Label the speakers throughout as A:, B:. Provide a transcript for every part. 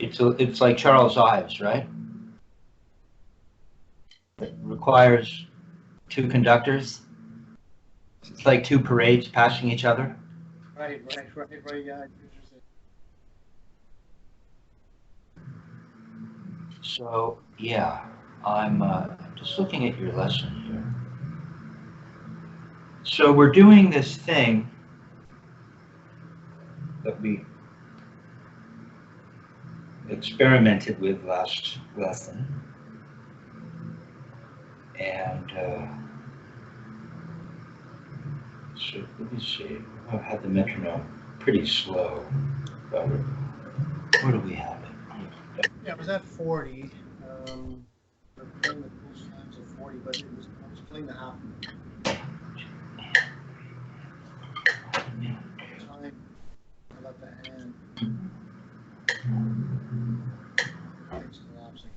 A: It's like Charles Ives, right? It requires two conductors. It's like two parades passing each other.
B: Right. Yeah. Interesting.
A: So yeah, I'm just looking at your lesson here. So we're doing this thing that we experimented with last lesson, and so let me see. I've had the metronome pretty slow. But where do we have it?
B: Yeah, it was at 40. We're playing the full times at 40, but I was playing the half time. I let that end. Things collapse again.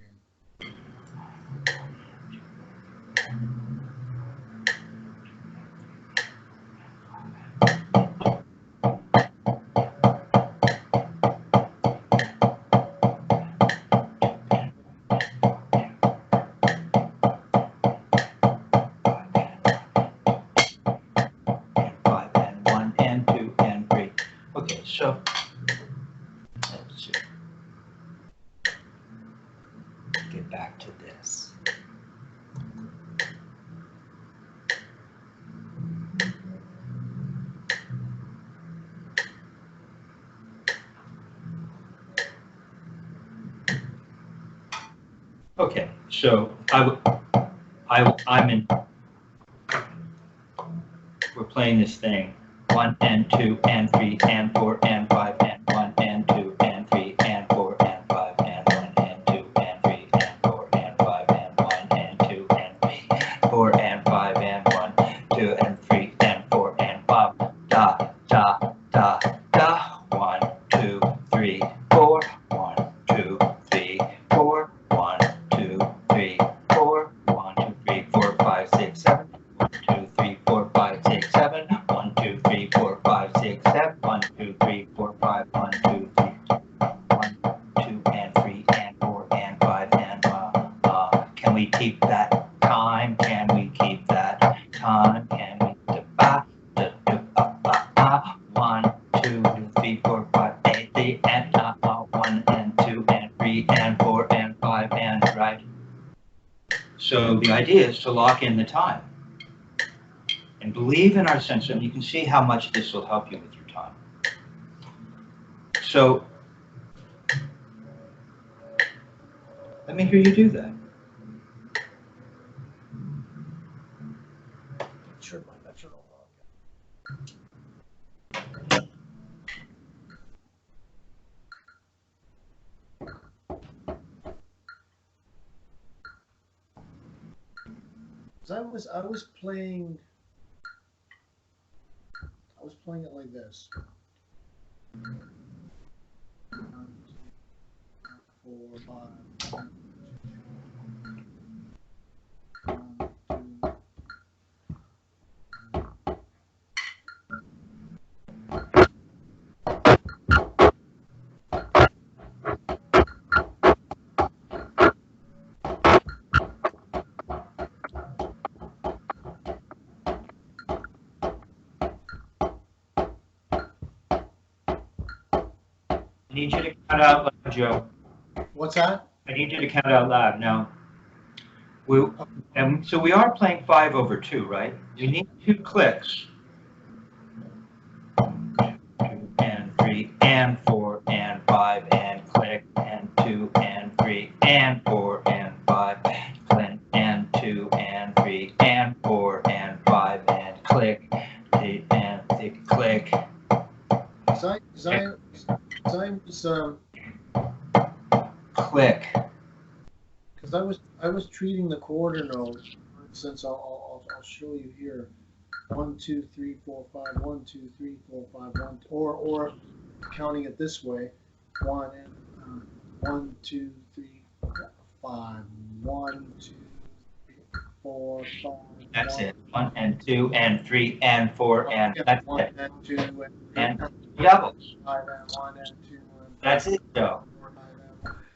A: So let's see. Get back to this. Okay, so I'm in. We're playing this thing. 1 and 2 and 3 and 4 and 5 and 1 and 2 and 3 and 4 and 5 and 1 and 2 and 3 and 4 and 5 and 1 and 2 and 3 and 4 and 5 and 1, 2 and 3 and 4 and 5. Da da da da. 1 2 3 4. 1 2 3 4. 1 2 3 4. 1 2 3 4 5 6 7. 1 2 3 4 5 6 7. 1 2 3 4 5 6 7. 1 2 3 4 5 1 2 3 1 2 and 3 and 4 and 5 and can we keep that time? Can we keep that time? Can we ba da ba 1 2 3 4 5 8 3 and 1 and 2 and 3 and 4 and 5 and right. So the idea is to lock in the time and believe in our sense, and you can see how much this will help you with your time. So let me hear you do that.
B: Sure, that's your I was playing it like this. 4 5
A: I need you to count out loud, Joe.
B: What's that?
A: I need you to count out loud. Now, and so we are playing 5/2, right? We need 2 clicks. 2 and 3 and 4 and 5 and click and 2 and 3 and 4 and 5 click and 2 and 3 and 4 and 5 and click and click. Click.
B: Because I was treating the quarter notes. For instance, I'll show you here. 1 2 3 4 5 1 2 3 4 5 1 or counting it this way. 1 2 3 5 1 2 3 4 5.
A: That's it. 1 and 2 and 3 and 4 and that's
B: 1
A: it.
B: and 2
A: And doubles.
B: 5 and 1 and 2 and
A: That's it, Joe.
B: 4 5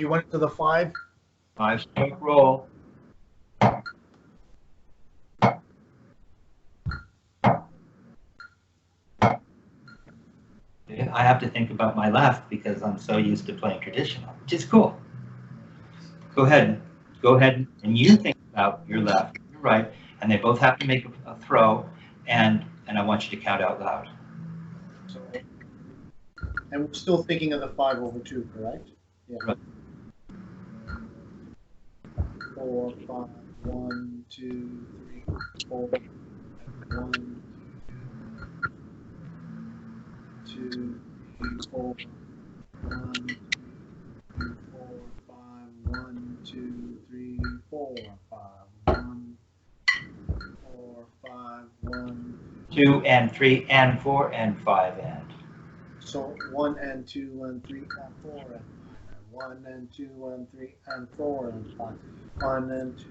B: you went to the 5,
A: 5-stroke roll. I have to think about my left because I'm so used to playing traditional, which is cool. Go ahead, and you think about your left, your right, and they both have to make a throw, and I want you to count out loud.
B: so, and we're still thinking of the 5/2, correct? Yeah.
A: Right.
B: 4, 5, 1, 2, 3, 4, 1, 2, 3, 4, 1, 2, 4, 5, 1, 2, 3, 4, 5, 1, 4, 5, 1,
A: 2 and 3 and 4 and 5 and.
B: So 1 and 2 and 3 and 4 and 5 and 1 and 2 and 3 and 4 and 5. 1 and 2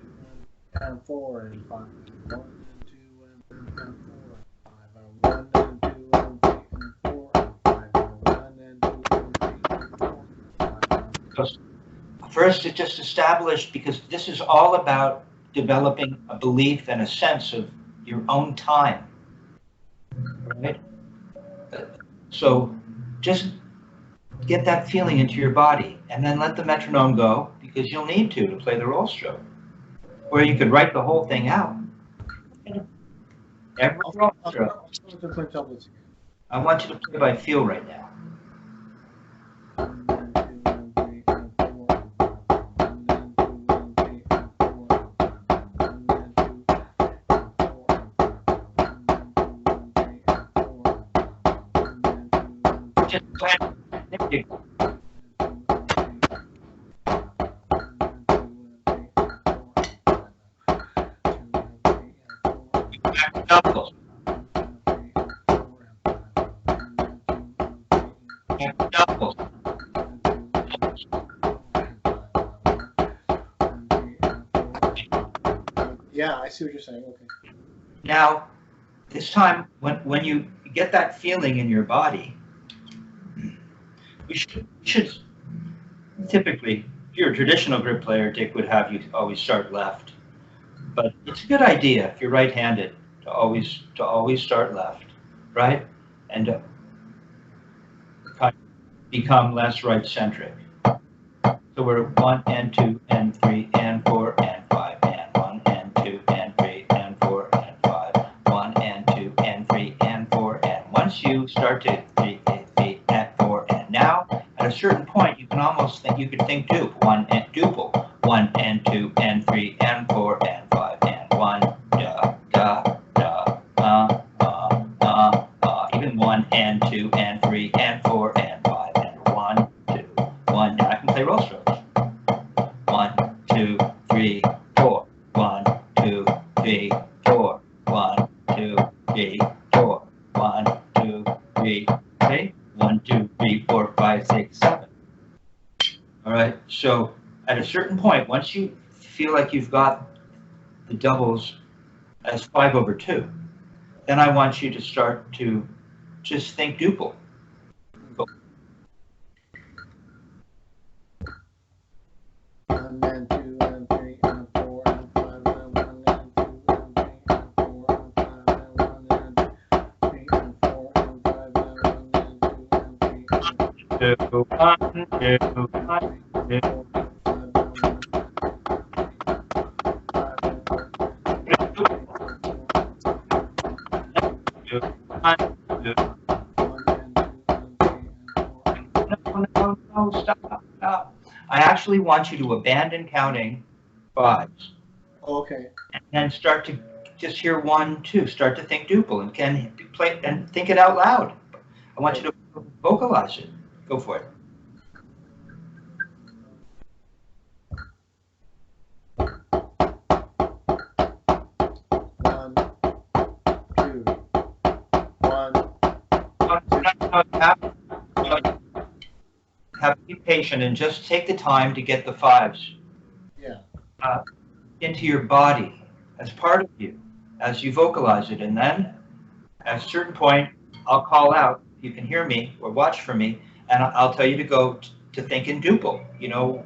B: and 4 and 5. 1 and 2 and 3 and 4 and 5. 1 and 2 and 3 and 4 and 5. 1 and 2 and 3 and 4 and 5.
A: First, it's just established because this is all about developing a belief and a sense of your own time. Right? So just get that feeling into your body and then let the metronome go because you'll need to play the roll stroke. Or you could write the whole thing out. Every roll stroke. I want you to play by feel right now. Just play. There you go. Back to doubles. Back to doubles.
B: Yeah, I see what you're saying. Okay.
A: Now, this time, when you get that feeling in your body, we should typically, if you're a traditional grip player, Dick would have you always start left. But it's a good idea if you're right-handed to always start left, right? And to kind of become less right-centric. So we're 1 and 2 and 3 and 4 and 5 and 1 and 2 and 3 and 4 and 5. 1 and 2 and 3 and 4 and once you start to 3 and 4 and now at a certain point you can almost think you could think duple 1 and duple 1 and 2 and 3 and 4 and 5 and 1 da da da even 1 and 2 and 3 and 4 and 5 and 1 2 1. Now I can play roll strokes. 1 2 3 4 1 2 3 4 1 2 3 4 1 2 3 okay 1 2 3 4 5 6 7. All right, so at a certain point, once you feel like you've got the doubles as 5/2, then I want you to start to just think duple. Go.
B: 1 and 2 and 3 and 4 and 5 and 1 and 2 and 3 and 4 and 5 and 1 and 3 and 4 and 5 and 1 and 2 and 3 and 4
A: No, stop. I actually want you to abandon counting 5s
B: Okay.
A: and then start to just hear 1, 2. Start to think duple and can play and think it out loud. I want you to vocalize it. Go for it. Have to be patient and just take the time to get the 5s into your body as part of you as you vocalize it. And then at a certain point, I'll call out. You can hear me or watch for me, and I'll tell you to go to think in duple. You know,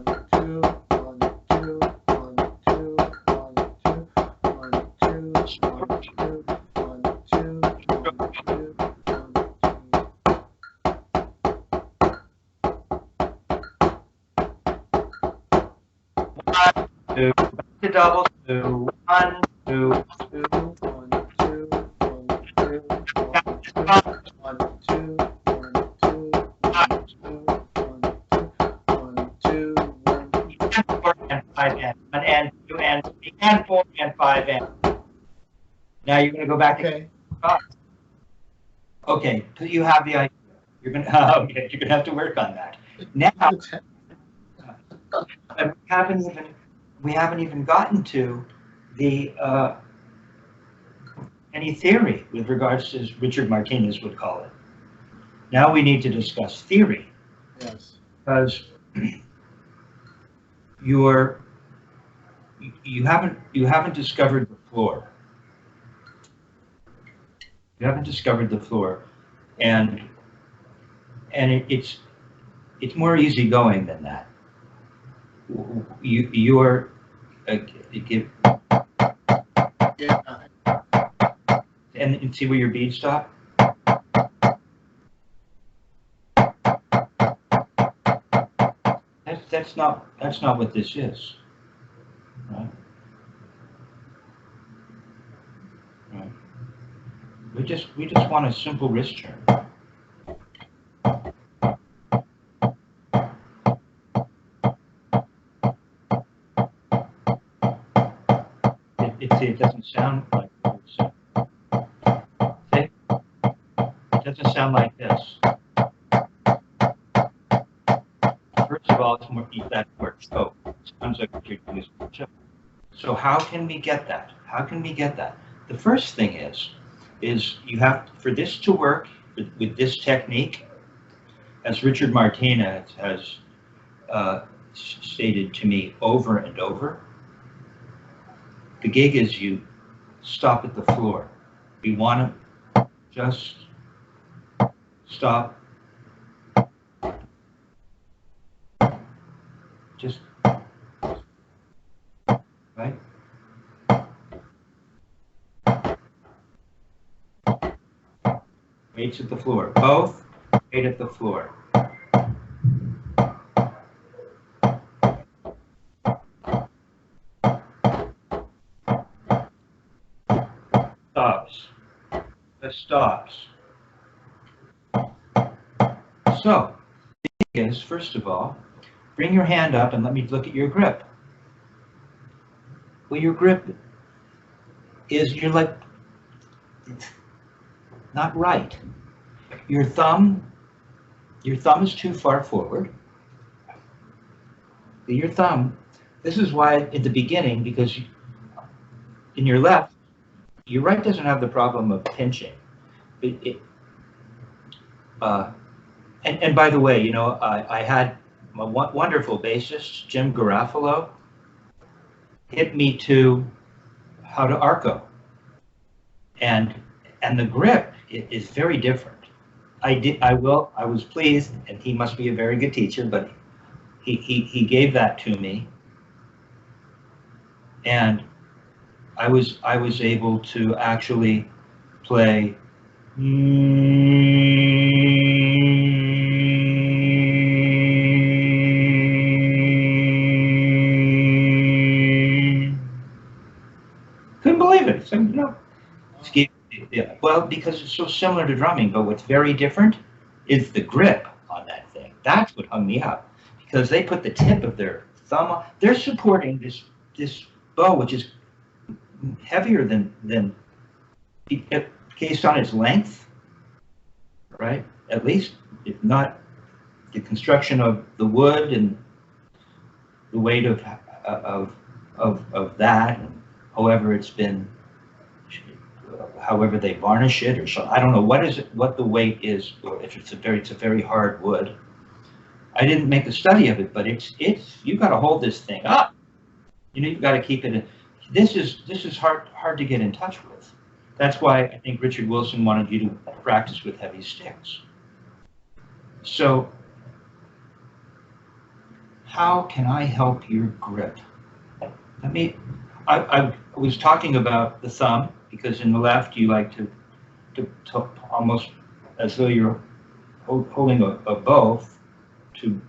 B: 1, 2, 1, 2, 1, 2, 1, 2, 1, 2, 1, 2, 1, 2, 1, 2,
A: 2, to double 2, 1, 2,
B: 2, 1, 2, 1, 2, 1, 2, 1, 2, 1, 2, 1, 2,
A: 4 and 5 and 1 and 2 and 3 and 4 and 5 and. Now you're going to go back
B: Okay.
A: to okay, so you have the idea. You're going to okay, you're going to have to work on that. Now we haven't even gotten to the any theory with regards to, as Richard Martinez would call it. Now we need to discuss theory.
B: Yes.
A: Because you haven't discovered the floor. You haven't discovered the floor, and it's more easygoing than that. You're
B: Yeah.
A: and see where your beads stop. That's not what this is, right? Right. We just want a simple wrist turn. sound like this. See? It doesn't sound like this. First of all, it's more that word choke. It sounds like what you're doing is choke. So how can we get that? How can we get that? The first thing is you have, for this to work with this technique, as Richard Martinez has stated to me over and over, the gig is you stop at the floor. We want to just stop. Just, right? Weights at the floor. Both weight at the floor. Stops. The stops. So, the thing is, first of all, bring your hand up and let me look at your grip. Well, your grip is, you're like, it's not right. Your thumb is too far forward. Your thumb, this is why at the beginning, because in your left, your right doesn't have the problem of pinching. And by the way, you know, I had a wonderful bassist, Jim Garofalo, hit me to how to arco. And the grip is very different. I was pleased, and he must be a very good teacher, but he gave that to me. And I was able to actually play couldn't believe it. So, you know, yeah, well, because it's so similar to drumming, but what's very different is the grip on that thing. That's what hung me up, because they put the tip of their thumb on. They're supporting this bow, which is heavier than based on its length, right? At least, if not the construction of the wood and the weight of that, and however it's been, however they varnish it, or so. I don't know what the weight is, or if it's a very hard wood. I didn't make a study of it, but it's you got to hold this thing up. You know, you've got to keep it. This is hard to get in touch with. That's why I think Richard Wilson wanted you to practice with heavy sticks. So, how can I help your grip? I was talking about the thumb, because in the left you like to almost as though you're holding a bow to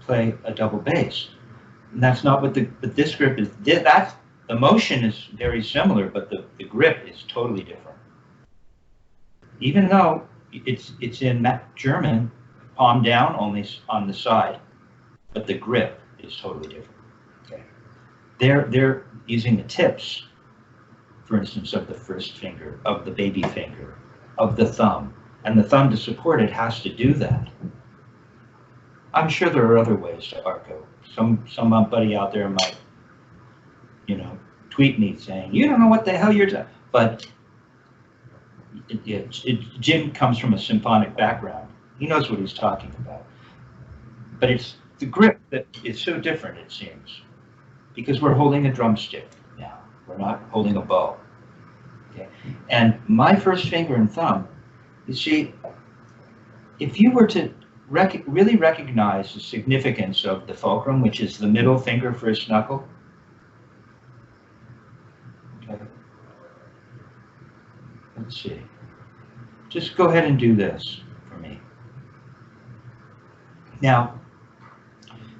A: play a double bass. And that's not what this grip is. That's, the motion is very similar, but the grip is totally different. Even though it's in German, palm down only on the side, but the grip is totally different. Okay, they're using the tips, for instance, of the first finger, of the baby finger, of the thumb, and the thumb to support it has to do that. I'm sure there are other ways to arco. Somebody out there might, you know, tweet me saying, you don't know what the hell you're doing. But Jim comes from a symphonic background. He knows what he's talking about. But it's the grip that is so different, it seems, because we're holding a drumstick now. We're not holding a bow. Okay? And my first finger and thumb, you see, if you were to really recognize the significance of the fulcrum, which is the middle finger first knuckle. Okay. Let's see. Just go ahead and do this for me. Now,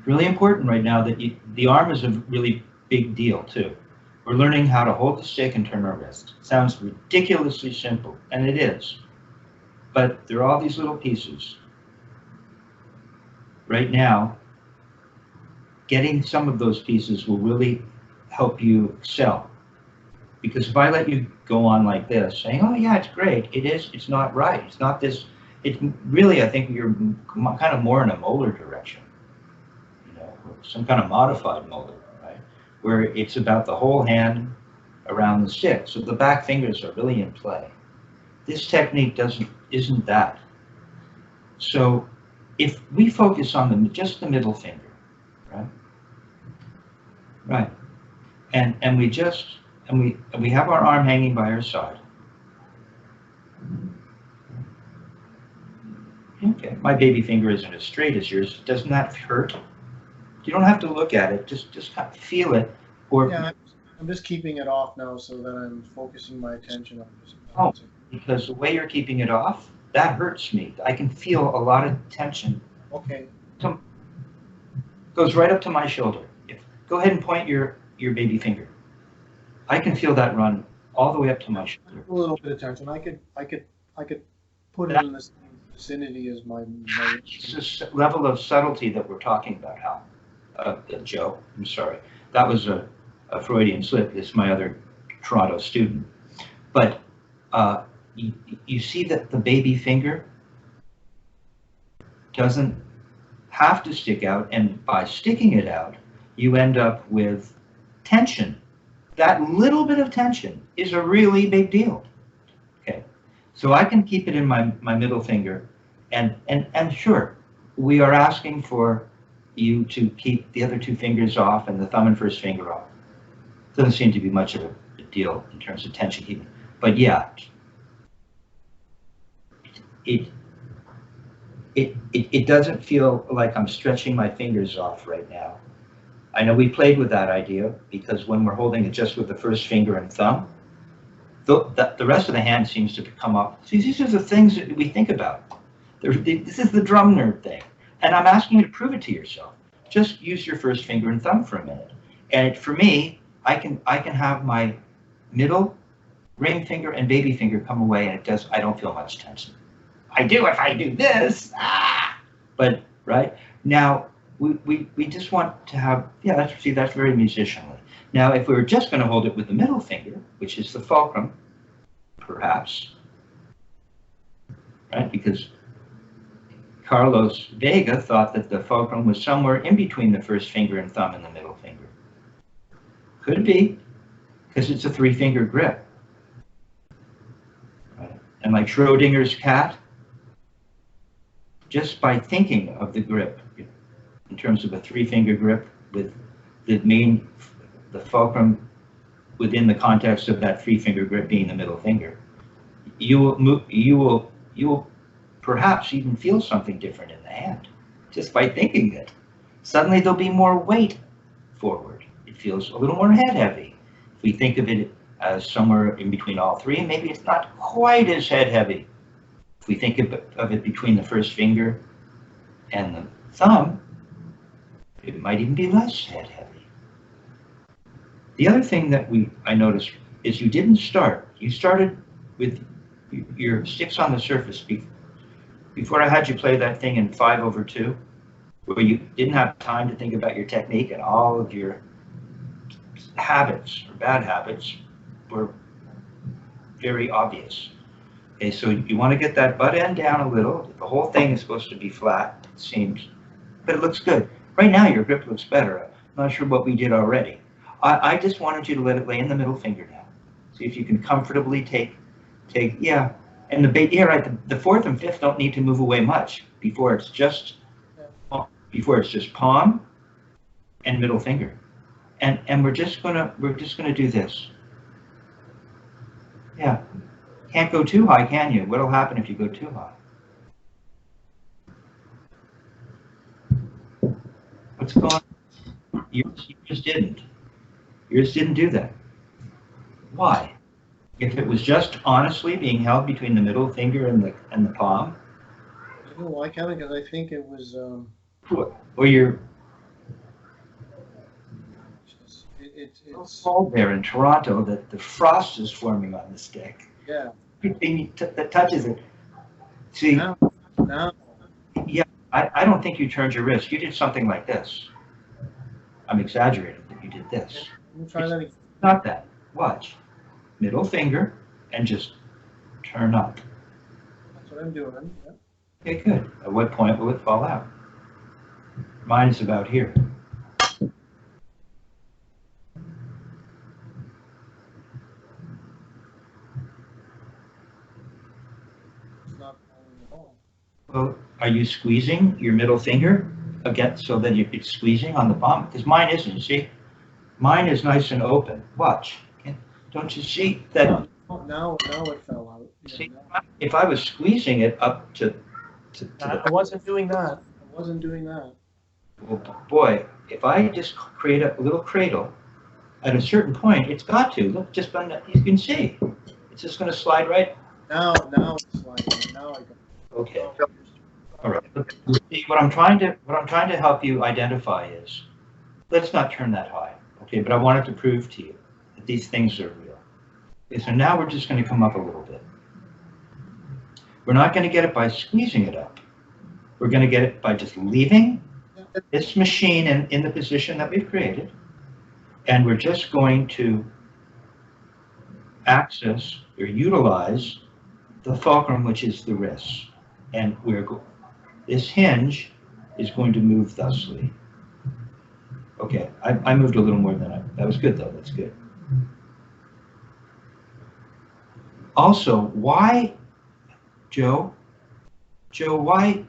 A: really important right now that the arm is a really big deal too. We're learning how to hold the stick and turn our wrist. Sounds ridiculously simple, and it is. But there are all these little pieces. Right now, getting some of those pieces will really help you excel. Because if I let you go on like this, saying, "Oh yeah, it's great," it's not right. It's not this. It's really, I think you're kind of more in a molar direction, some kind of modified molar, right? Where it's about the whole hand around the stick. So the back fingers are really in play. This technique isn't that. So if we focus on just the middle finger, right? Right. And we have our arm hanging by our side. Okay, my baby finger isn't as straight as yours. Doesn't that hurt? You don't have to look at it. Just kind of feel it. Or
B: Yeah, I'm just keeping it off now so that I'm focusing my attention on this.
A: oh, because the way you're keeping it off, that hurts me. I can feel a lot of tension.
B: Okay.
A: Goes right up to my shoulder. Go ahead and point your baby finger. I can feel that run all the way up to my shoulder.
B: A little bit of tension. I could put it in the same vicinity as my.
A: It's a level of subtlety that we're talking about, Hal. Joe, I'm sorry. That was a Freudian slip. It's my other Toronto student. But you see that the baby finger doesn't have to stick out, and by sticking it out, you end up with tension. That little bit of tension is a really big deal. Okay, so I can keep it in my middle finger, and sure, we are asking for you to keep the other two fingers off and the thumb and first finger off. Doesn't seem to be much of a deal in terms of tension keeping, but yeah, it doesn't feel like I'm stretching my fingers off right now. I know we played with that idea because when we're holding it just with the first finger and thumb, the rest of the hand seems to come up. See, these are the things that we think about. This is the drum nerd thing. And I'm asking you to prove it to yourself. Just use your first finger and thumb for a minute. And for me, I can have my middle, ring finger, and baby finger come away, and I don't feel much tension. I do if I do this. But right now, we just want to have, that's very musicianly. Now, if we were just going to hold it with the middle finger, which is the fulcrum, perhaps, right? Because Carlos Vega thought that the fulcrum was somewhere in between the first finger and thumb and the middle finger. Could be, because it's a three-finger grip. Right? And like Schrodinger's cat, just by thinking of the grip, in terms of a three-finger grip with the fulcrum within the context of that three-finger grip being the middle finger, you will perhaps even feel something different in the hand just by thinking it. Suddenly there'll be more weight forward. It feels a little more head heavy. If we think of it as somewhere in between all three, maybe it's not quite as head heavy. If we think of it between the first finger and the thumb, it might even be less head heavy. The other thing that I noticed is you didn't start. You started with your sticks on the surface before I had you play that thing in 5/2, where you didn't have time to think about your technique and all of your habits or bad habits were very obvious. Okay, so you want to get that butt end down a little. The whole thing is supposed to be flat, it seems, but it looks good. Right now, your grip looks better. I'm not sure what we did already. I just wanted you to let it lay in the middle finger now. See if you can comfortably take, and the fourth and fifth don't need to move away much before it's just palm and middle finger. And we're just gonna do this. Yeah. Can't go too high, can you? What'll happen if you go too high? What's going on? Yours didn't. Yours didn't do that. Why? If it was just honestly being held between the middle finger and the palm.
B: No, why can't I? Because I think it was.
A: Or you're.
B: It's
A: cold there in Toronto that the frost is forming on the stick.
B: Yeah.
A: Everything that touches it. See.
B: Now.
A: Yeah, I don't think you turned your wrist. You did something like this. I'm exaggerating, but you did this.
B: Let me try that again.
A: Not that. Watch. middle finger and just turn up.
B: That's what I'm doing. Yeah.
A: Okay, good. At what point will it fall out? Mine is about here.
B: It's not falling at all.
A: Well, are you squeezing your middle finger again so that it's squeezing on the palm? Because mine isn't, you see? Mine is nice and open. Watch. Don't you see that?
B: Now it fell out. Yeah,
A: See,
B: now.
A: if I was squeezing it up to the,
B: I wasn't doing that. I wasn't doing that.
A: well, boy, if I just create a little cradle, at a certain point, it's got to. Look, just on the, you can see. It's just going to slide right.
B: Now it's sliding. Now I got.
A: Okay. All right. See, what I'm trying to help you identify is, let's not turn that high. Okay, but I wanted to prove to you that these things are real. Okay, so now we're just going to come up a little bit. We're not going to get it by squeezing it up. We're going to get it by just leaving this machine in the position that we've created, and we're just going to access or utilize the fulcrum, which is the wrist. And this hinge is going to move thusly. Okay, I moved a little more than that was good though, that's good. Also, why, Joe, why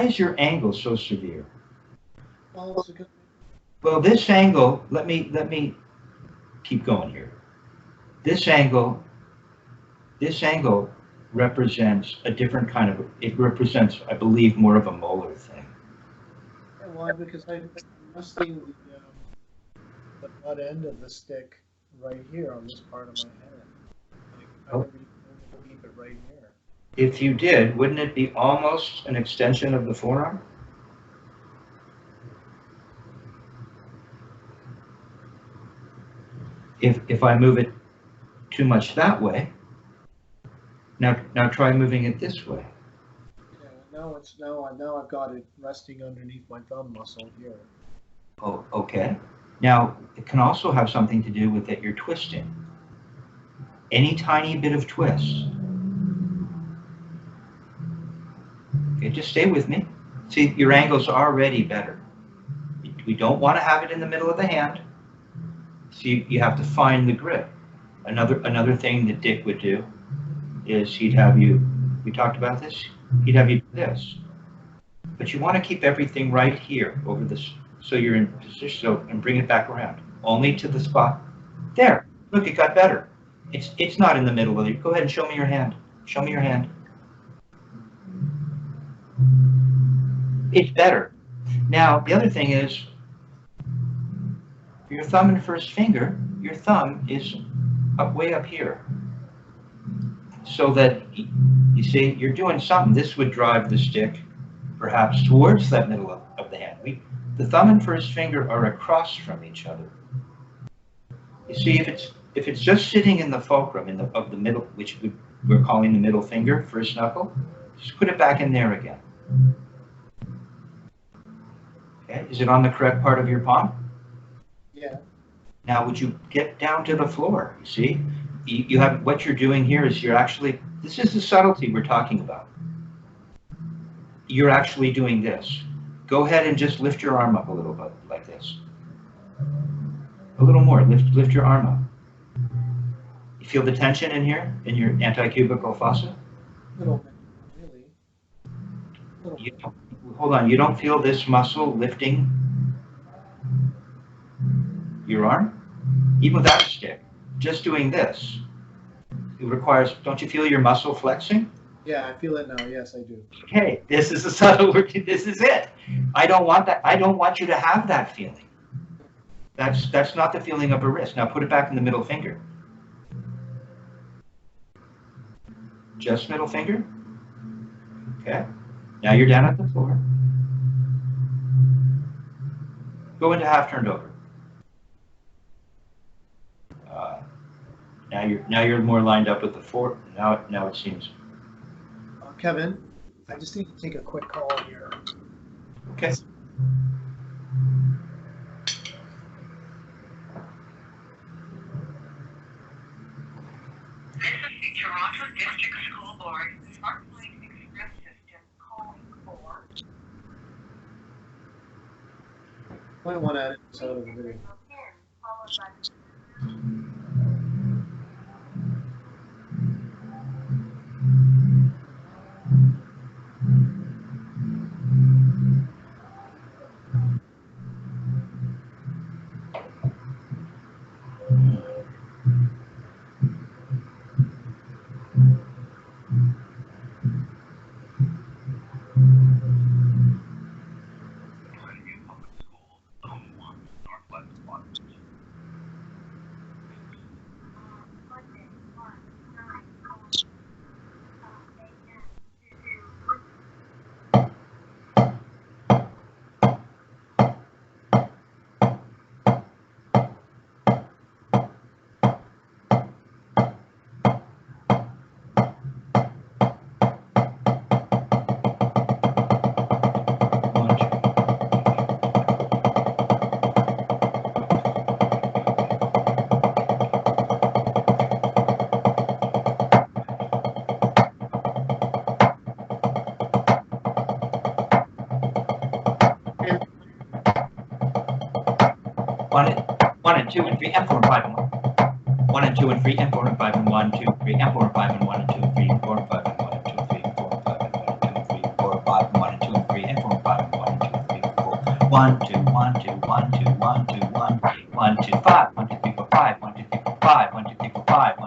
A: is your angle so severe? Well, this angle, let me keep going here. This angle represents a different kind of, it represents, I believe, more of a molar thing.
B: Yeah, why? Because I'm resting the butt end of the stick right here on this part of my hand. I would keep it right here.
A: If you did, wouldn't it be almost an extension of the forearm? If I move it too much that way, now try moving it this way.
B: Yeah, now I've got it resting underneath my thumb muscle here.
A: Oh, okay. Now it can also have something to do with that you're twisting. Any tiny bit of twist. Okay, just stay with me. See, your angle's already better. We don't want to have it in the middle of the hand. So you have to find the grip. Another thing that Dick would do is he'd have you, we talked about this, he'd have you do this. But you want to keep everything right here over this, so you're in position, and bring it back around. Only to the spot. There, look, it got better. It's not in the middle of it. Go ahead and show me your hand. Show me your hand. It's better. Now, the other thing is, for your thumb and first finger, your thumb is way up here. So that, you see, you're doing something. This would drive the stick perhaps towards that middle of the hand. The thumb and first finger are across from each other. You see, if it's just sitting in the fulcrum of the middle, which we're calling the middle finger, first knuckle, just put it back in there again. Okay, is it on the correct part of your palm?
B: Yeah.
A: Now, would you get down to the floor? You see, you have, what you're doing here is you're actually, this is the subtlety we're talking about. You're actually doing this. Go ahead and just lift your arm up a little bit, like this. A little more, lift your arm up. You feel the tension in here, in your anticubical fossa?
B: A little bit, really.
A: Hold on, you don't feel this muscle lifting your arm? Even without a stick, just doing this. It requires, don't you feel your muscle flexing?
B: Yeah, I feel it now. Yes, I do.
A: Okay, this is a subtle work. This is it. I don't want that. I don't want you to have that feeling. That's not the feeling of a wrist. Now put it back in the middle finger. Just middle finger. Okay. Now you're down at the floor. Go into half turned over. Now you're more lined up with the four. Now it seems.
B: Kevin, I just need to take a quick call here.
A: Okay.
C: District School Board Smart Point Express System calling for.
B: Might want to edit this out of the video.
C: Followed by
A: One and two and three and four and five and one. 1 and 2 and 3 and 4 and 5 and 1, 2, 3 and 4 and 5 and 1 and 2 and 3 and 4 and 5 and 1 and 2 and 3 and 4 and 5 and 1 and 2 and 3 and 4 and 5 and 1 and 2 and 3 and 4 and 5 and 1 and 2 and 3 and 4. 1, 2, 1, 2, 1, 2, 1, 2, 1, 1, 2, 5, 1, 2, 3, 4, 5, 1, 2, 3, 4, 5, 1, 2,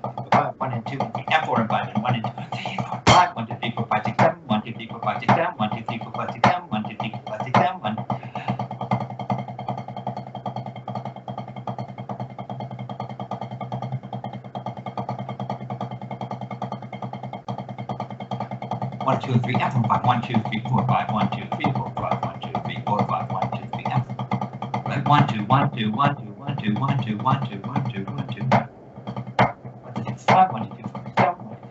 A: 3, 4, 5, 1, 2, 3, 4, 5, 1, 2, 3, 4, 5, 1, 2, 3, 4, 5, 1, 2, 3, 4, 5, 1 and 2 and 3 and 4 and 5 and 1 and 2 and 3 and 4 and 5, 1, 2, 3, 4, 5, 6, 7, 1, 2, 3, 4, 5, 6, 7, 1, 2, 3, 4, 5, 6, 7, 1, 2, 3, 4, 5, 6, 7, 1. One, two, three, and four, five. 1, 2, 3, 4, 5. 1, 2, 3, 4, 5. 1, 2, 3, 4, 5. 1, 2, 3, and 4. Right. 1, 2, 1, 2, 1, 2, 1, 2, 1, 2, 1, 2, 1, 2, 1, 2, 1. 1, 2, 3, 5. 1, 2, 3, 4, 7. 1, 2, 3, 4.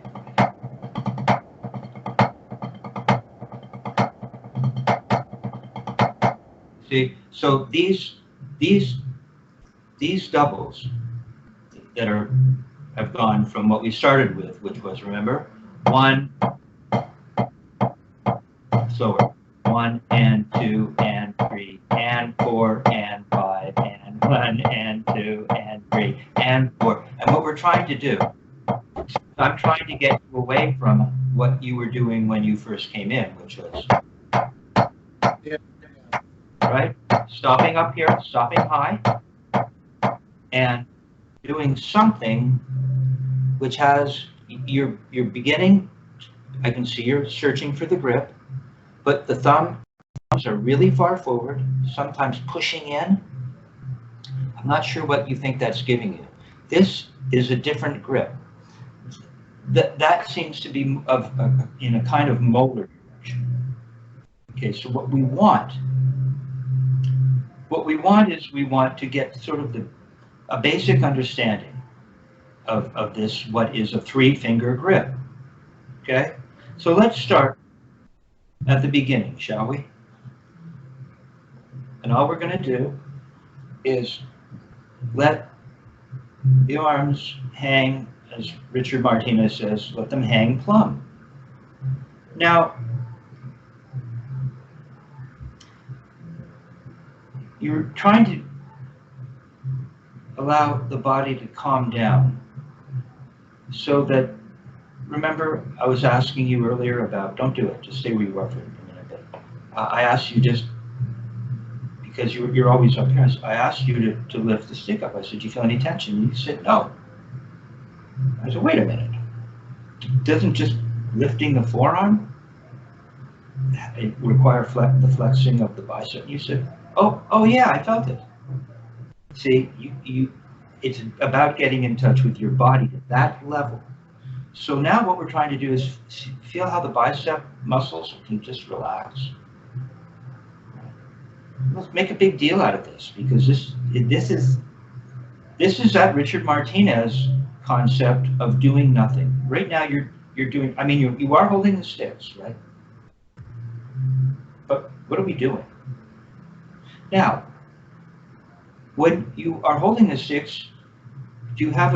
A: See, so these doubles that have gone from what we started with, which was, remember, 1. Slower. 1 and 2 and 3 and 4 and 5 and 1 and 2 and 3 and 4. And what we're trying to do, I'm trying to get you away from what you were doing when you first came in, which was, right? Stopping up here, stopping high, and doing something which has, you're beginning, I can see you're searching for the grip, but the thumbs are really far forward, sometimes pushing in. I'm not sure what you think that's giving you. This is a different grip. That seems to be in a kind of molar direction. Okay, so what we want is we want to get sort of a basic understanding of this, what is a 3-finger grip. Okay, so let's start at the beginning, shall we? And all we're going to do is let the arms hang, as Richard Martinez says, let them hang plumb. Now, you're trying to allow the body to calm down so that, remember, I was asking you earlier about, don't do it, just stay where you are for a minute. But I asked you just, because you're always up here, I asked you to lift the stick up. I said, do you feel any tension? You said, no. I said, wait a minute. Doesn't just lifting the forearm require the flexing of the bicep? You said, oh yeah, I felt it. See, it's about getting in touch with your body at that level. So now what we're trying to do is feel how the bicep muscles can just relax. Let's make a big deal out of this, because this is that Richard Martinez concept of doing nothing. Right now you're doing, I mean, you are holding the sticks, right? But what are we doing? Now, when you are holding the sticks, do you have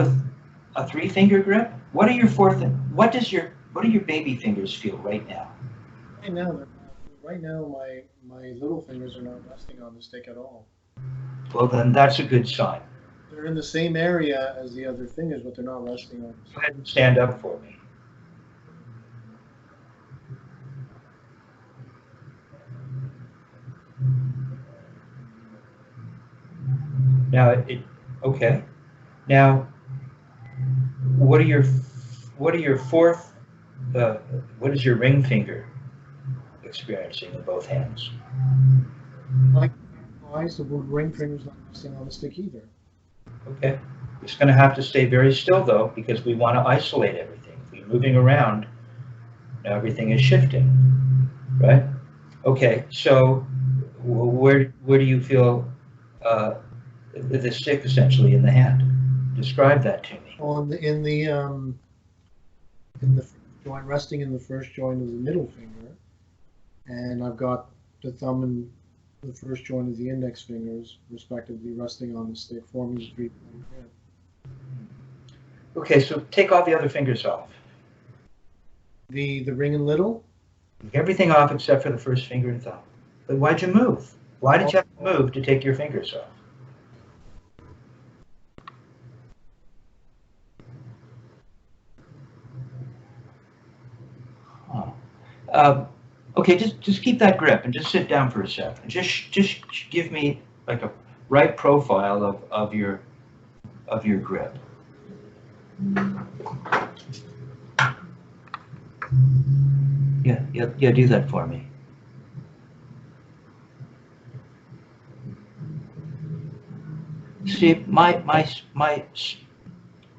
A: a 3-finger grip? What are your what do your baby fingers feel right now?
B: Right now, my little fingers are not resting on the stick at all.
A: Well, then that's a good sign.
B: They're in the same area as the other fingers, but they're not resting on the
A: Go
B: stick.
A: ahead and stand up for me. Now, okay. Now, what are your what is your ring finger experiencing in both hands?
B: Likewise, the ring finger's not resting on the stick either.
A: Okay. It's going to have to stay very still though, because we want to isolate everything. If we're moving around, now everything is shifting, right? Okay. So, where do you feel the stick essentially in the hand? Describe that to me.
B: On the in the first joint, resting in the first joint of the middle finger, and I've got the thumb and the first joint of the index fingers, respectively, resting on the stick, forming the 3-point grip.
A: Okay, so take all the other fingers off.
B: The ring and little?
A: Take everything off except for the first finger and thumb. But why'd you move? Why did you have to move to take your fingers off? Okay, just keep that grip and just sit down for a second. Just give me like a right profile of your grip. Yeah, do that for me. See,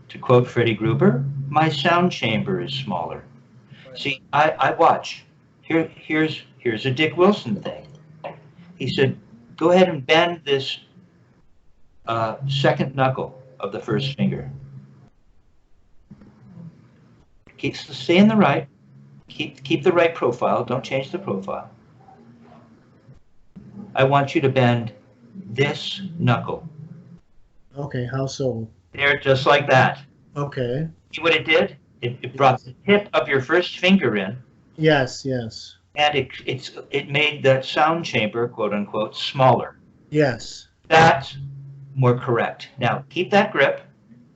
A: to quote Freddie Gruber, my sound chamber is smaller. See, I watch. Here's a Dick Wilson thing. He said, go ahead and bend this second knuckle of the first finger. Stay in the right. Keep the right profile. Don't change the profile. I want you to bend this knuckle.
B: Okay, how so?
A: There, just like that.
B: Okay.
A: See what it did? It brought the tip of your first finger in.
B: Yes.
A: And it made that sound chamber, quote unquote, smaller.
B: Yes.
A: That's more correct. Now keep that grip.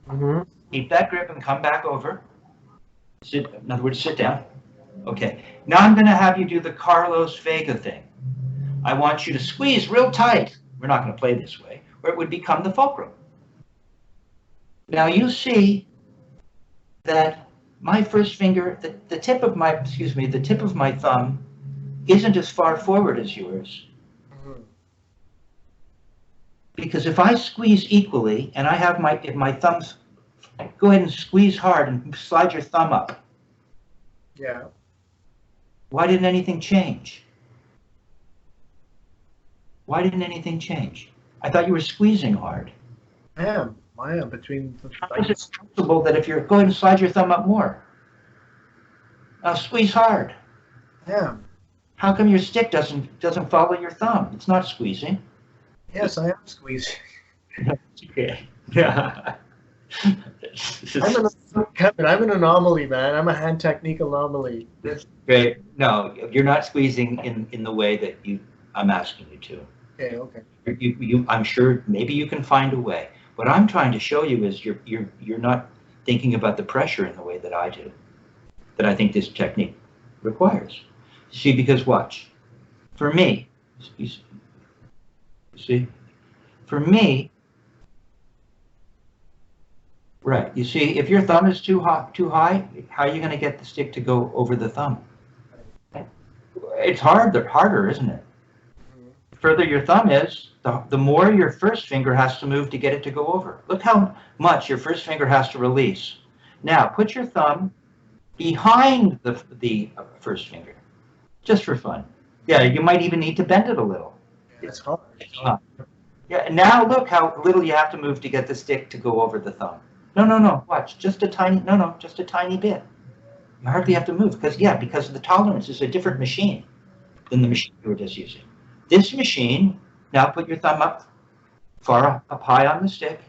B: Mm-hmm.
A: Keep that grip and come back over. In other words, sit down. Okay. Now I'm going to have you do the Carlos Vega thing. I want you to squeeze real tight. We're not going to play this way, or it would become the fulcrum. Now you see that my first finger, the tip of my thumb isn't as far forward as yours.
B: Mm-hmm.
A: Because if I squeeze equally and I have if my thumbs, go ahead and squeeze hard and slide your thumb up.
B: Yeah.
A: Why didn't anything change? Why didn't anything change? I thought you were squeezing hard.
B: I am between the.
A: How is it possible that if you're go ahead and slide your thumb up more? Now squeeze hard.
B: Yeah.
A: How come your stick doesn't follow your thumb? It's not squeezing.
B: Yes, I am squeezing.
A: Okay. Yeah.
B: I'm an anomaly, man. I'm a hand technique anomaly.
A: That's great. No, you're not squeezing in the way that I'm asking you to.
B: Okay.
A: I'm sure maybe you can find a way. What I'm trying to show you is you're not thinking about the pressure in the way that I do, that I think this technique requires. See, because watch, for me, see, for me, right, you see, if your thumb is too high, how are you going to get the stick to go over the thumb? It's harder, isn't it? The further your thumb is, the more your first finger has to move to get it to go over. Look how much your first finger has to release. Now, put your thumb behind the first finger, just for fun. Yeah, you might even need to bend it a little.
B: It's hard.
A: Yeah, now look how little you have to move to get the stick to go over the thumb. No, watch, just a tiny bit. You hardly have to move, because the tolerance is a different machine than the machine you were just using. This machine, now put your thumb up high on the stick.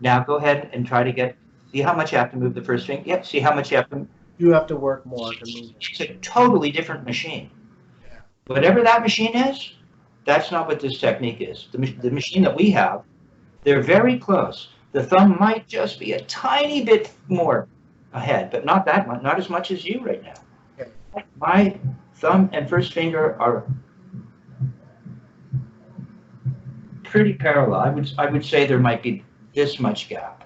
A: Now go ahead and try to get See how much you have to move the first finger? Yep, see how much you have to.
B: You have to work more to move it.
A: It's a totally different machine.
B: Yeah.
A: Whatever that machine is, that's not what this technique is. The machine that we have, they're very close. The thumb might just be a tiny bit more ahead, but not that much, not as much as you right now.
B: Okay.
A: My thumb and first finger are pretty parallel. I would say there might be this much gap.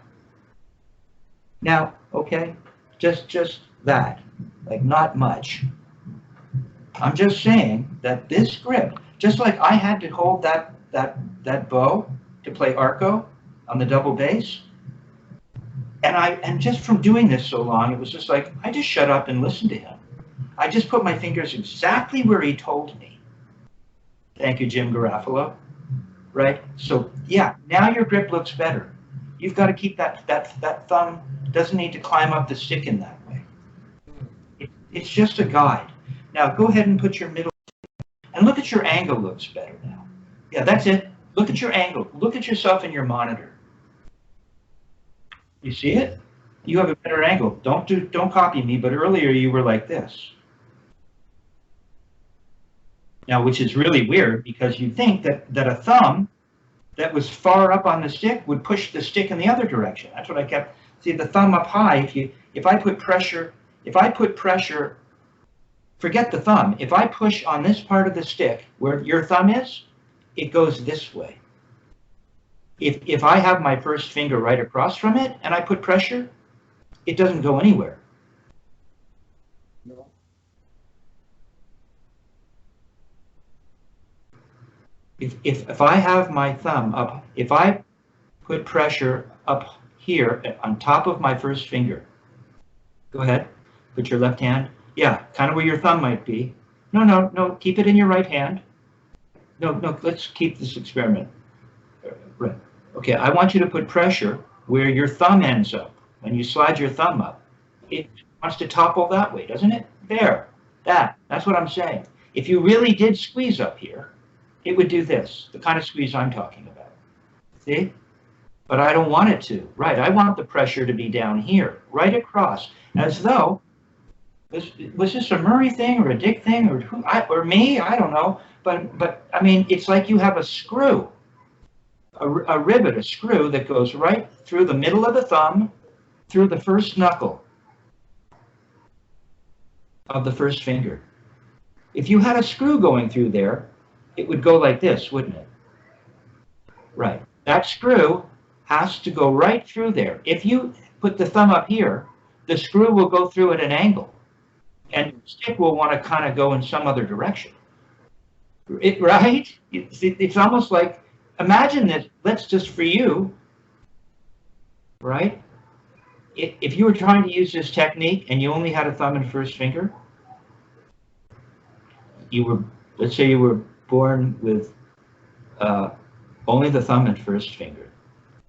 A: Now, okay, just that, like not much. I'm just saying that this grip, just like I had to hold that bow to play arco on the double bass, and just from doing this so long, it was just like I just shut up and listened to him. I just put my fingers exactly where he told me. Thank you, Jim Garofalo. Right? So yeah, now your grip looks better. You've got to keep that thumb doesn't need to climb up the stick in that way. It's just a guide. Now go ahead and put your middle, and look at your angle looks better now. Yeah, that's it. Look at your angle. Look at yourself in your monitor. You see it? You have a better angle. Don't copy me, but earlier you were like this. Now, which is really weird because you'd think that a thumb that was far up on the stick would push the stick in the other direction. That's what I kept. See, the thumb up high, if I put pressure, forget the thumb. If I push on this part of the stick where your thumb is, it goes this way. If I have my first finger right across from it and I put pressure, it doesn't go anywhere.
B: No.
A: If I have my thumb up, if I put pressure up here on top of my first finger, go ahead, put your left hand, yeah, kind of where your thumb might be. No, keep it in your right hand. No, let's keep this experiment. Right. Okay, I want you to put pressure where your thumb ends up. When you slide your thumb up, it wants to topple that way, doesn't it? There, that's what I'm saying. If you really did squeeze up here, it would do this, the kind of squeeze I'm talking about. See? But I don't want it to. Right, I want the pressure to be down here, right across, as though, was this a Murray thing or a Dick thing or me? I don't know. But I mean, it's like you have a screw, a rivet, a screw that goes right through the middle of the thumb, through the first knuckle of the first finger. If you had a screw going through there, it would go like this, wouldn't it? Right. That screw has to go right through there. If you put the thumb up here, the screw will go through at an angle, and the stick will want to kind of go in some other direction. Right? It's almost like, imagine that, let's just for you, right? If you were trying to use this technique and you only had a thumb and first finger, let's say you were born with only the thumb and first finger,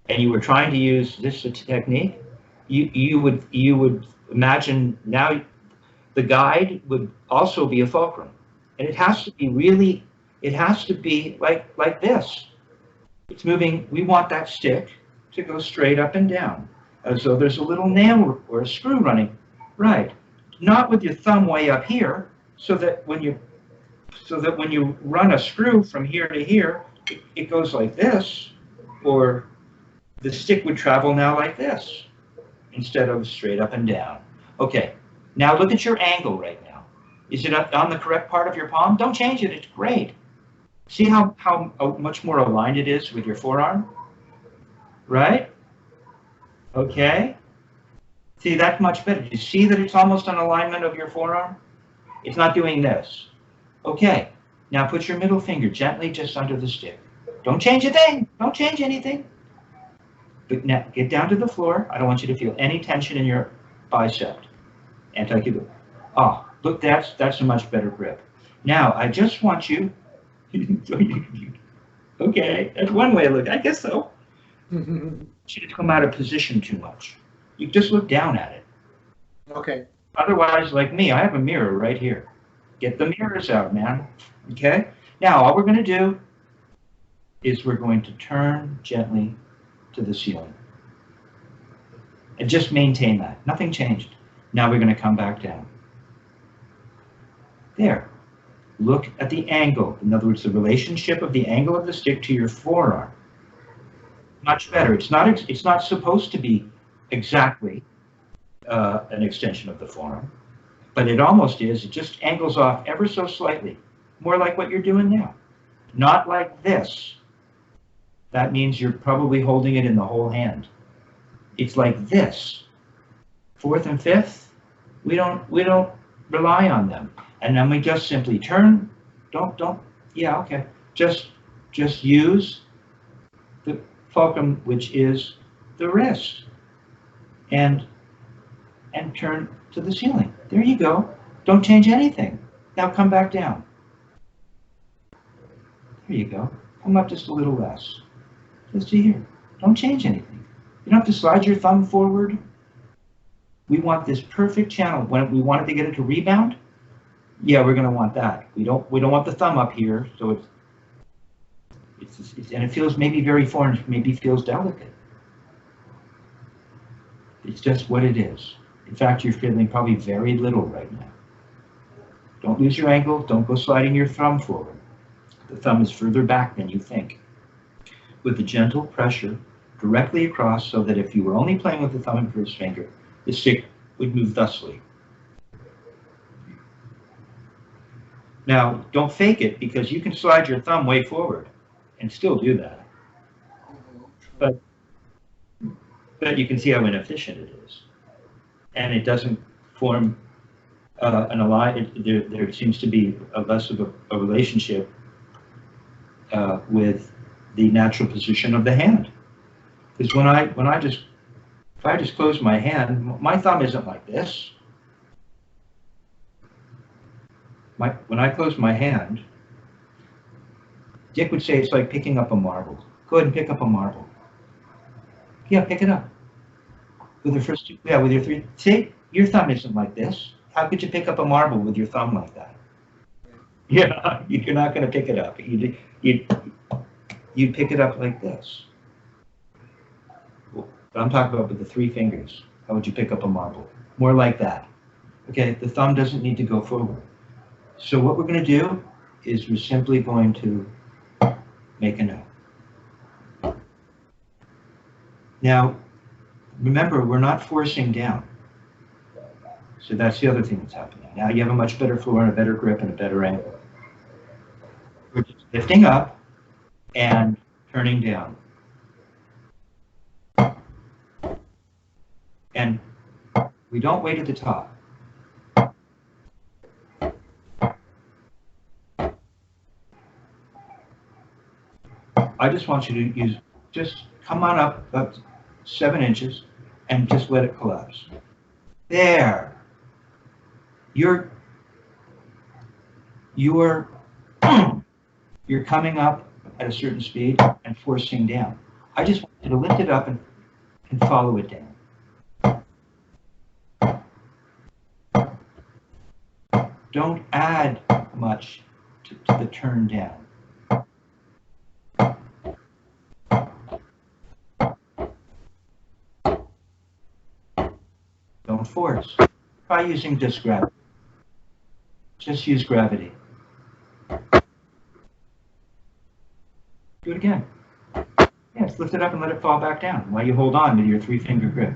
A: and you were trying to use this technique, you would imagine now the guide would also be a fulcrum, and it has to be like this. It's moving. We want that stick to go straight up and down, as though there's a little nail or a screw running. Right, not with your thumb way up here, so that when you run a screw from here to here, it goes like this, or the stick would travel now like this, instead of straight up and down. Okay, now look at your angle right now. Is it on the correct part of your palm? Don't change it, it's great. See how much more aligned it is with your forearm? Right? Okay. See, that's much better. Do you see that it's almost on alignment of your forearm? It's not doing this. Okay, now put your middle finger gently just under the stick. Don't change a thing. Don't change anything. But now get down to the floor. I don't want you to feel any tension in your bicep. Anti-cubital. Oh, look, that's a much better grip. Now, I just want you. Okay, that's one way to look. I guess so. You should come out of position too much. You just look down at it.
B: Okay.
A: Otherwise, like me, I have a mirror right here. Get the mirrors out, man. Okay? Now, all we're going to do is we're going to turn gently to the ceiling. And just maintain that. Nothing changed. Now we're going to come back down. There. Look at the angle. In other words, the relationship of the angle of the stick to your forearm. Much better. It's not supposed to be exactly an extension of the forearm, but it almost is. It just angles off ever so slightly. More like what you're doing now. Not like this. That means you're probably holding it in the whole hand. It's like this. Fourth and fifth, we don't rely on them. And then we just simply turn. Yeah, okay. Just use the fulcrum, which is the wrist, and turn to the ceiling. There you go. Don't change anything. Now come back down. There you go. Come up just a little less. Just to here. Don't change anything. You don't have to slide your thumb forward. We want this perfect channel. When we wanted to get it to rebound, yeah, we're going to want that. We don't want the thumb up here, so it's and it feels maybe very foreign, maybe feels delicate. It's just what it is. In fact, you're feeling probably very little right now. Don't lose your angle. Don't go sliding your thumb forward. The thumb is further back than you think. With a gentle pressure directly across, so that if you were only playing with the thumb and first finger, the stick would move thusly. Now, don't fake it, because you can slide your thumb way forward and still do that. But you can see how inefficient it is. And it doesn't form an alliance. There seems to be less of a relationship with the natural position of the hand. Because if I just close my hand, my thumb isn't like this. When I close my hand, Dick would say it's like picking up a marble. Go ahead and pick up a marble. Yeah, pick it up. With your first two, yeah, with your three. See, your thumb isn't like this. How could you pick up a marble with your thumb like that? Yeah, you're not going to pick it up. You'd pick it up like this. But I'm talking about with the three fingers. How would you pick up a marble? More like that. Okay, the thumb doesn't need to go forward. So what we're going to do is we're simply going to make a note. Now, remember, we're not forcing down. So that's the other thing that's happening. Now you have a much better floor and a better grip and a better angle. We're just lifting up and turning down. And we don't wait at the top. I just want you to just come on up about 7 inches and just let it collapse. There. You're coming up at a certain speed and forcing down. I just want you to lift it up and follow it down. Don't add much to the turn down. Don't force. Try using just gravity. Just use gravity. Do it again. Yes, lift it up and let it fall back down while you hold on with your 3-finger grip.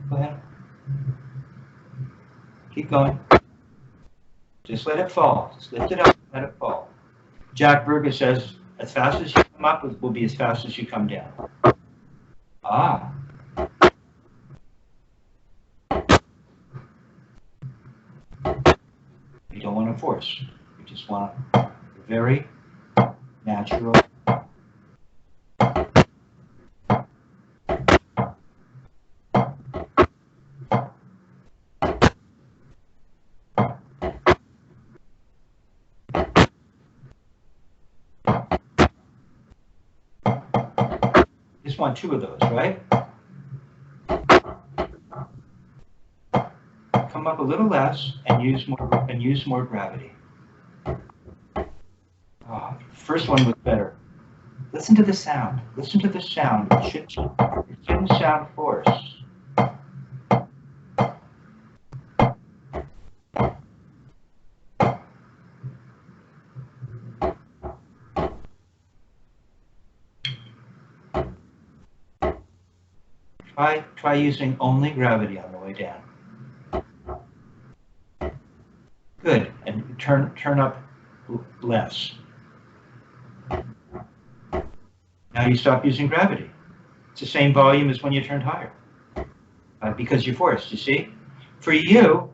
A: Go ahead. Keep going. Just let it fall. Just lift it up and let it fall. Jack Berger says, as fast as you come up will be as fast as you come down. Ah. You don't want to force. You just want a very natural. Just want 2 of those, right? Come up a little less and use more gravity. Oh, the first one was better. Listen to the sound. Listen to the sound. It shouldn't sound forced. Try using only gravity on the way down. Good, and turn up less. Now you stop using gravity. It's the same volume as when you turned higher, because you're forced. You see, for you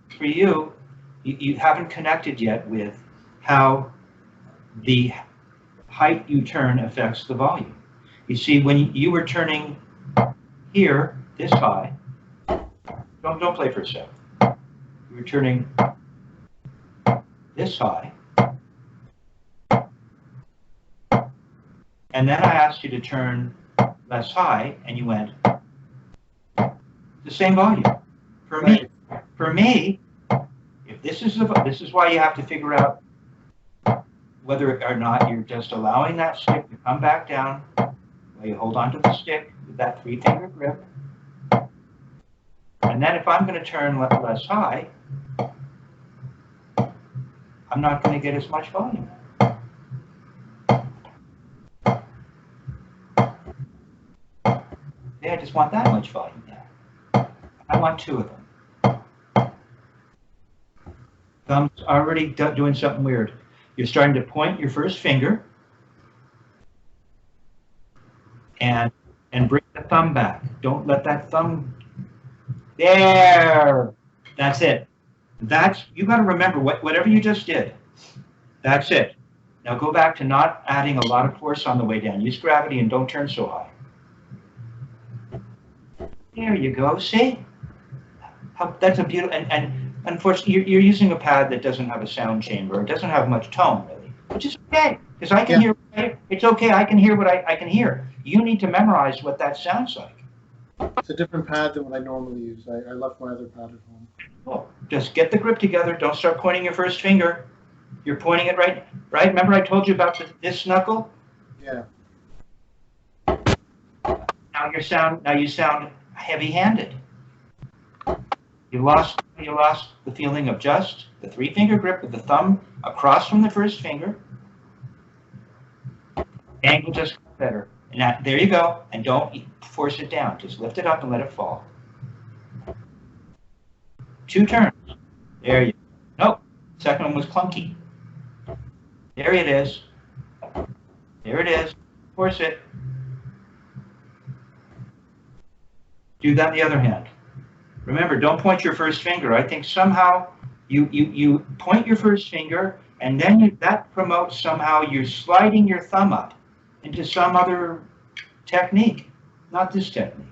A: haven't connected yet with how the height you turn affects the volume. You see, when you were turning here this high, don't play for a sec. You were turning this high, and then I asked you to turn less high, and you went the same volume. For me, if this is why you have to figure out whether or not you're just allowing that stick to come back down while you hold onto the stick with that 3-finger grip. And then if I'm going to turn less high, I'm not going to get as much volume. I just want that much volume there. I want 2 of them. Thumb's already doing something weird. You're starting to point your first finger and bring the thumb back. Don't let that thumb. There. That's it. You got to remember whatever you just did. That's it. Now go back to not adding a lot of force on the way down. Use gravity and don't turn so high. There you go. See? That's a beautiful. And unfortunately, you're using a pad that doesn't have a sound chamber. It doesn't have much tone, really, which is okay, because I can hear. It's okay. I can hear what I can hear. You need to memorize what that sounds like.
B: It's a different pad than what I normally use. I left my other pad at home.
A: Well, just get the grip together. Don't start pointing your first finger. You're pointing it right. Remember I told you about this knuckle?
B: Yeah.
A: Now you sound heavy-handed. You lost the feeling of just the 3-finger grip with the thumb across from the first finger. Angle just got better. And there you go. And don't force it down. Just lift it up and let it fall. 2 turns. There you go. Nope. Second one was clunky. There it is. There it is. Force it. Do that on the other hand. Remember, don't point your first finger. I think somehow you point your first finger, and then that promotes somehow you're sliding your thumb up into some other technique, not this technique.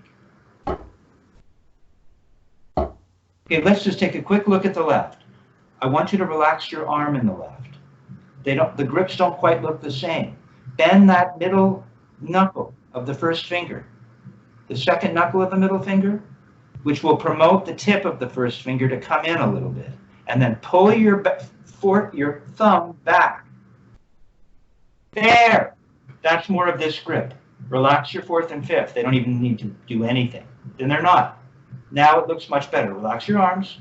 A: Okay, let's just take a quick look at the left. I want you to relax your arm in the left. The grips don't quite look the same. Bend that middle knuckle of the first finger. The second knuckle of the middle finger, which will promote the tip of the first finger to come in a little bit. And then pull your thumb back. There! That's more of this grip. Relax your 4th and 5th. They don't even need to do anything. Then they're not. Now it looks much better. Relax your arms.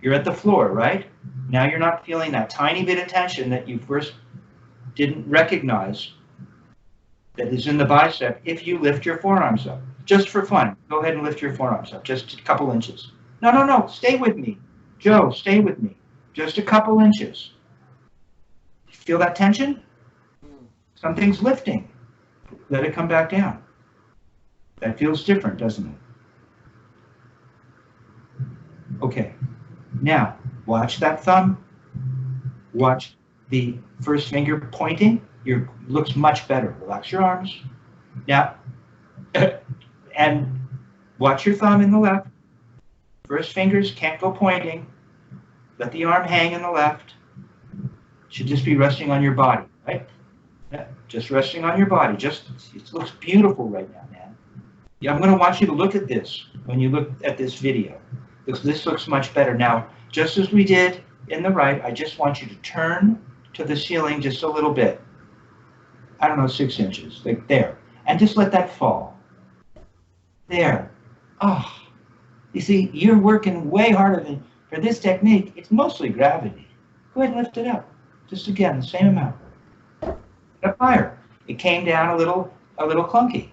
A: You're at the floor, right? Now you're not feeling that tiny bit of tension that you first didn't recognize that is in the bicep if you lift your forearms up. Just for fun, go ahead and lift your forearms up, just a couple inches. No, stay with me. Joe, stay with me. Just a couple inches. Feel that tension? Something's lifting. Let it come back down. That feels different, doesn't it? Okay, now watch that thumb. Watch the first finger pointing. Looks much better. Relax your arms. Now, and watch your thumb in the left. First fingers can't go pointing. Let the arm hang in the left. Should just be resting on your body, right? Yeah, just resting on your body. It looks beautiful right now, man. Yeah, I'm going to want you to look at this when you look at this video. This looks much better. Now, just as we did in the right, I just want you to turn to the ceiling just a little bit. I don't know, 6 inches, like there. And just let that fall. There. Oh, you see, you're working way harder than, for this technique, it's mostly gravity. Go ahead and lift it up. Just again, the same amount. Up higher. It came down a little clunky.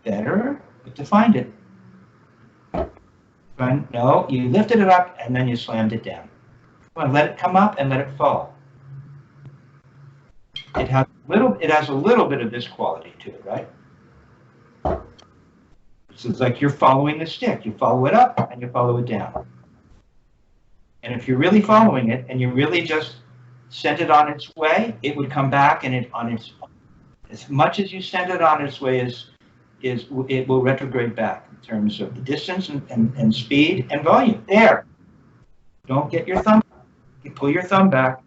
A: Better, but to find it. No, you lifted it up and then you slammed it down. Come on, let it come up and let it fall. It has a little bit of this quality to it, right? So it's like you're following the stick. You follow it up and you follow it down. And if you're really following it and you really just sent it on its way, it would come back and as much as you send it on its way it will retrograde back in terms of the distance and speed and volume. There. Don't get your thumb. You pull your thumb back.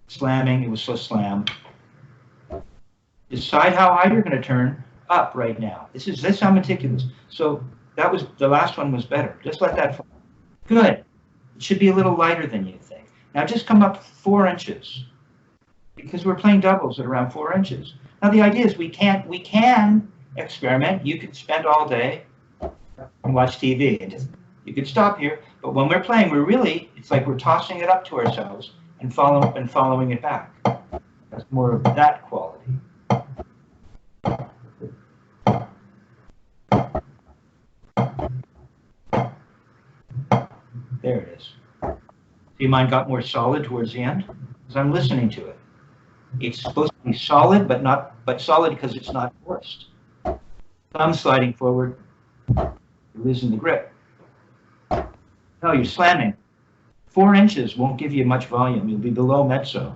A: Slamming. It was so slam. Decide how high you're going to turn up right now. This is how meticulous. So that was the last one was better. Just let that fall. Good. It should be a little lighter than you think. Now just come up 4 inches because we're playing doubles at around 4 inches. Now the idea is we can experiment. You could spend all day and watch TV and you could stop here. But when we're playing, it's like we're tossing it up to ourselves and following it back. That's more of that quality. There it is. See, mine got more solid towards the end because I'm listening to it. It's supposed to be solid, but solid because it's not forced. Thumb sliding forward, you're losing the grip. No, you're slamming. 4 inches won't give you much volume. You'll be below mezzo.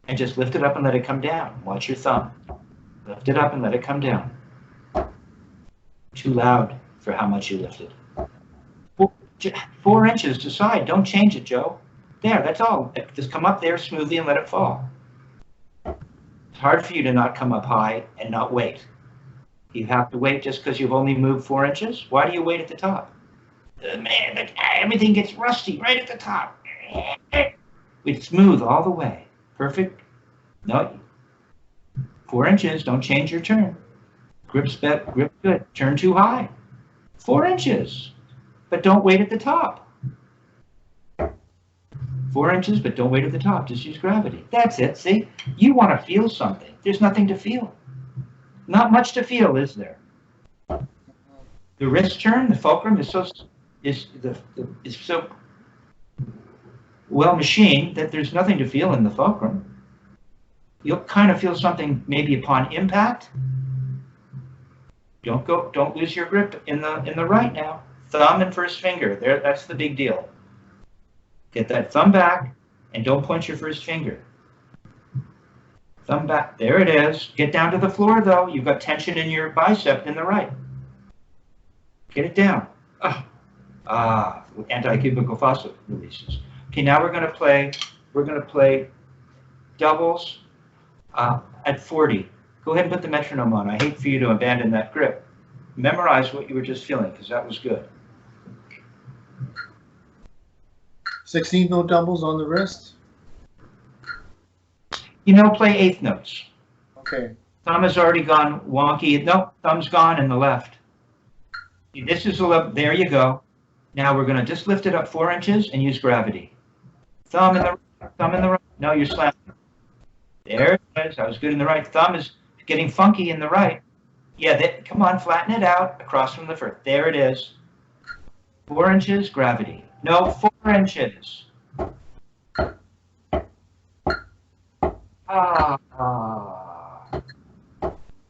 A: And just lift it up and let it come down. Watch your thumb. Lift it up and let it come down. Too loud for how much you lifted. 4 inches to side. Don't change it, Joe. There, that's all. Just come up there smoothly and let it fall. It's hard for you to not come up high and not wait. You have to wait just because you've only moved 4 inches? Why do you wait at the top? Man, everything gets rusty right at the top. It's smooth all the way. Perfect. No. 4 inches. Don't change your turn. Grip good. Turn too high. 4 inches. But don't wait at the top. 4 inches, but don't wait at the top. Just use gravity. That's it. See? You want to feel something. There's nothing to feel. Not much to feel, is there? The wrist turn, the fulcrum is so well machined that there's nothing to feel in the fulcrum. You'll kind of feel something maybe upon impact. Don't lose your grip in the right now. Thumb and first finger. There, that's the big deal. Get that thumb back and don't point your first finger. Thumb back. There it is. Get down to the floor though. You've got tension in your bicep in the right. Get it down. Anti-cubical fossa releases. Okay, now we're going to play doubles at 40. Go ahead and put the metronome on. I hate for you to abandon that grip. Memorize what you were just feeling because that was good.
B: 16th note doubles on the wrist?
A: Play 8th notes.
B: Okay.
A: Thumb has already gone wonky. No, thumb's gone in the left. This is there you go. Now we're going to just lift it up 4 inches and use gravity. Thumb in the right. No, you're slamming. There it is. I was good in the right. Thumb is getting funky in the right. Yeah, come on, flatten it out across from the first. There it is. 4 inches, gravity. No, 4 inches.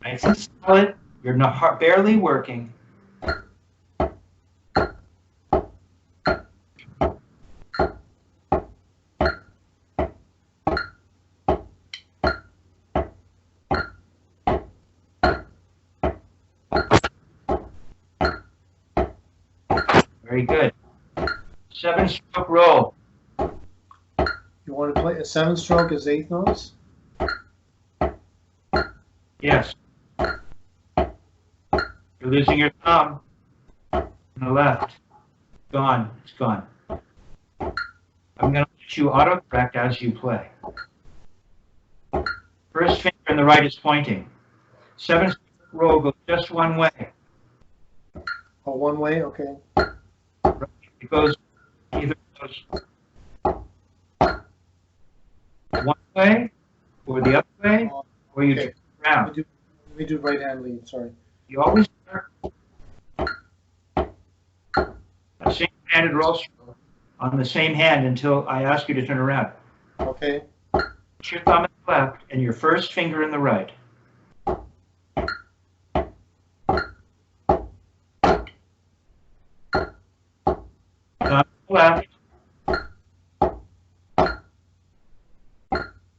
A: Nice and solid. You're not barely working. Very good. 7-stroke roll.
B: You want to play a 7-stroke as 8th notes?
A: Yes. You're losing your thumb on the left. Gone. It's gone. I'm going to let you autocorrect as you play. First finger in the right is pointing. 7th row goes just one way.
B: Oh, one way, okay.
A: It goes either one way or the other way, or you
B: Okay.
A: turn around.
B: Let me do right hand lead, sorry.
A: You always start a single-handed roll stroke on the same hand until I ask you to turn around.
B: Okay,
A: Put your thumb in the left and your first finger in the right. Thumb in the left.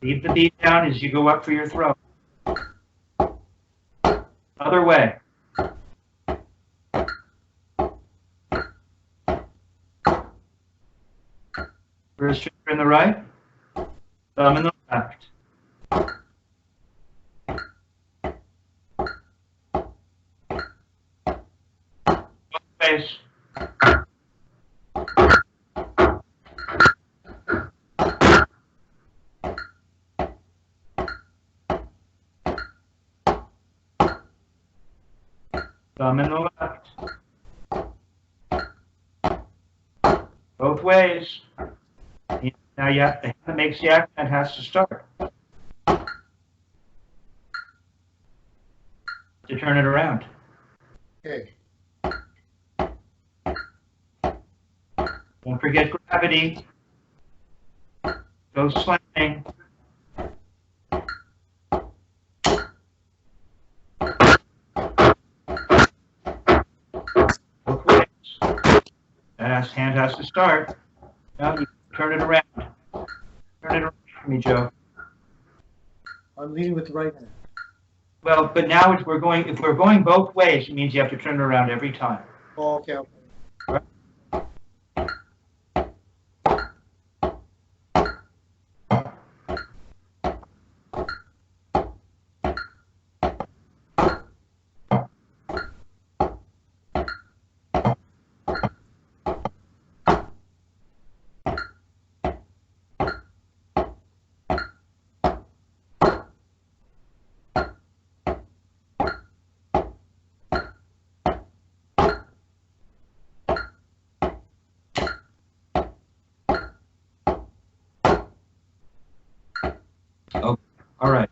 A: Leave the beat down as you go up for your throw. Other way. First finger in the right, thumb in the left. Both ways. Thumb in the left. Both ways. Now the hand that makes the accent has to start. To turn it around.
B: okay.
A: Don't forget gravity. Go slamming. Both ways. That hand has to start. Now you turn it around. Turn it around for me, Joe.
B: I'm leading with the right hand.
A: Well, but now if we're going both ways, it means you have to turn it around every time.
B: Oh, okay, okay.
A: Okay. All right.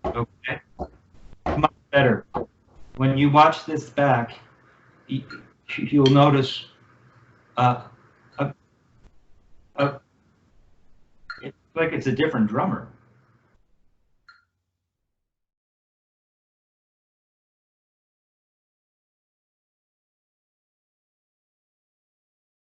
A: Okay. Much better. When you watch this back, you'll notice it's like it's a different drummer.